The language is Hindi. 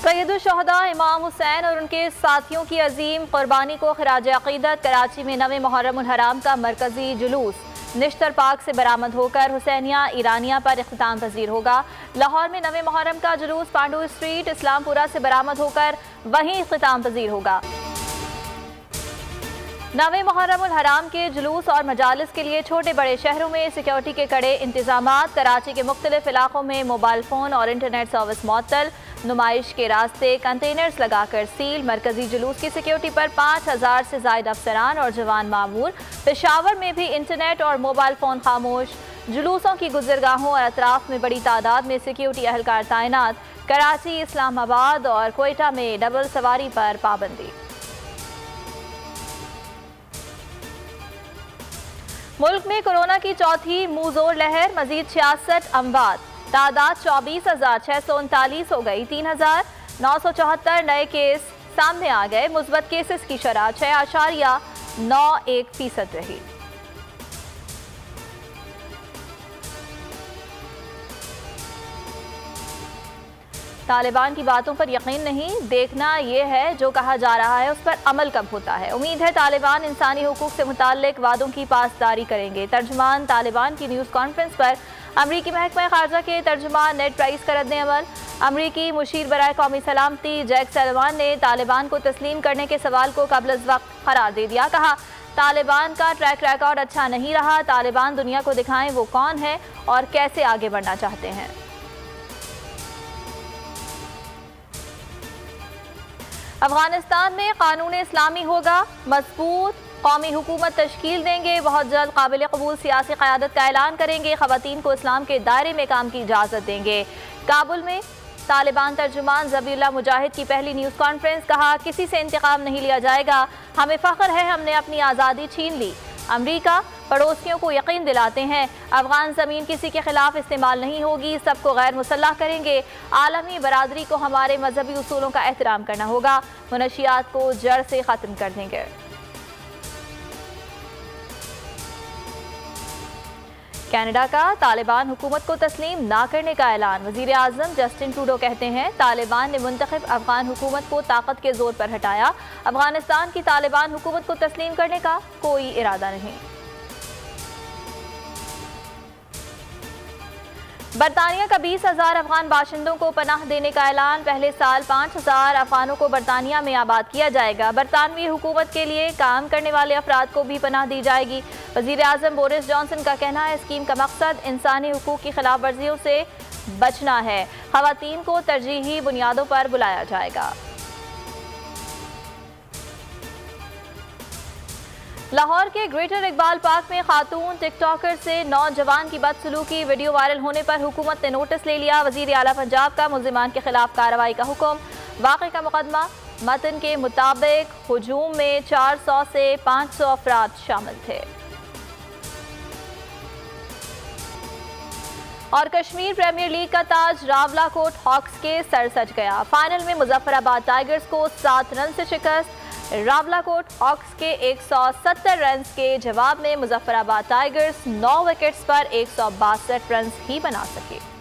सैयदुल-शुहदा इमाम हुसैन और उनके साथियों की अजीम कुर्बानी को खिराज अकीदत कराची में 9 मुहर्रम हराम का मरकजी जुलूस निश्तर पाक से बरामद होकर हुसैनिया ईरानिया पर इख्तिताम पजीर होगा। लाहौर में 9 मुहर्रम का जुलूस पांडू स्ट्रीट इस्लामपुरा से बरामद होकर वहीं इख्तिताम पजीर होगा। 9 मुहर्रम हराम के जुलूस और मजालिस के लिए छोटे बड़े शहरों में सिक्योरिटी के कड़े इंतजामात। कराची के मुख्तलिफ इलाकों में मोबाइल फ़ोन और इंटरनेट सर्विस मुअत्तल। नुमाइश के रास्ते कंटेनर्स लगाकर सील। मरकजी जुलूस की सिक्योरिटी पर 5000 से ज़ायद अफसरान और जवान मामूर। पेशावर में भी इंटरनेट और मोबाइल फ़ोन खामोश। जुलूसों की गुजरगाहों और अतराफ में बड़ी तादाद में सिक्योरिटी अहलकार तैनात। कराची, इस्लामाबाद और कोयटा में डबल सवारी पर पाबंदी। मुल्क में कोरोना की चौथी मुंहजोर लहर, मजीद 66 अमवात, तादाद 24,639 हो गई। 3,974 नए केस सामने आ गए। मुस्बत केसेस की शरह 6.91% रही। तालिबान की बातों पर यकीन नहीं, देखना यह है जो कहा जा रहा है उस पर अमल कब होता है। उम्मीद है तालिबान इंसानी हुकूक से मुताल्लिक वादों की पासदारी करेंगे। तर्जुमान तालिबान की न्यूज़ कॉन्फ्रेंस पर अमरीकी महकमा खारजा के तर्जुमान नेड प्राइस का रद्द-ए-अमल। अमरीकी मुशीर बराए कौमी सलामती जैक सलवान ने तालिबान को तस्लीम करने के सवाल को क़ब्ल-अज़-वक़्त करार दे दिया। कहा, तालिबान का ट्रैक रिकॉर्ड अच्छा नहीं रहा। तालिबान दुनिया को दिखाएं वो कौन है और कैसे आगे बढ़ना चाहते हैं। अफगानिस्तान में कानून इस्लामी होगा मजबूत, कौमी हुकूमत तश्कील देंगे। बहुत जल्द काबिल कबूल सियासी क़यादत का ऐलान करेंगे। ख़वातीन को इस्लाम के दायरे में काम की इजाज़त देंगे। काबुल में तालिबान तर्जुमान ज़बीउल्लाह मुजाहिद की पहली न्यूज़ कॉन्फ्रेंस। कहा, किसी से इंतकाम नहीं लिया जाएगा। हमें फ़ख्र है हमने अपनी आज़ादी छीन ली। अमरीका पड़ोसियों को यकीन दिलाते हैं अफगान ज़मीन किसी के खिलाफ इस्तेमाल नहीं होगी। सबको गैर मुसल्लह करेंगे। आलमी बरादरी को हमारे मजहबी उसूलों का एहतराम करना होगा। मुनशियात को जड़ से ख़त्म कर देंगे। कनाडा का तालिबान हुकूमत को तस्लीम ना करने का ऐलान। वज़ीर आज़म जस्टिन ट्रूडो कहते हैं, तालिबान ने मुंतखब अफगान हुकूमत को ताकत के जोर पर हटाया। अफगानिस्तान की तालिबान हुकूमत को तस्लीम करने का कोई इरादा नहीं। बरतानिया का 20,000 अफगान बाशिंदों को पनाह देने का ऐलान। पहले साल 5,000 अफगानों को बरतानिया में आबाद किया जाएगा। बरतानवी हुकूमत के लिए काम करने वाले अफराद को भी पनाह दी जाएगी। वज़ीर आज़म बोरिस जॉनसन का कहना है, स्कीम का मकसद इंसानी हुकूक की खिलाफ वर्जियों से बचना है। ख़वातीन को तरजीही बुनियादों पर बुलाया जाएगा। लाहौर के ग्रेटर इकबाल पार्क में खातून टिकटॉकर से नौजवान की बदसलूकी वीडियो वायरल होने पर हुकूमत ने नोटिस ले लिया। वज़ीर आला पंजाब का मुल्ज़िमान के खिलाफ कार्रवाई का हुक्म। वाक़े का मुकदमा। मतन के मुताबिक हुजूम में 400 से 500 अफराद शामिल थे। और कश्मीर प्रीमियर लीग का ताज रावलाकोट हॉक्स के सर सज गया। फाइनल में मुजफ्फराबाद टाइगर्स को 7 रन से शिकस्त। रावलाकोट हॉक्स के 170 रन के जवाब में मुजफ्फराबाद टाइगर्स 9 विकेट्स पर 162 रन ही बना सके।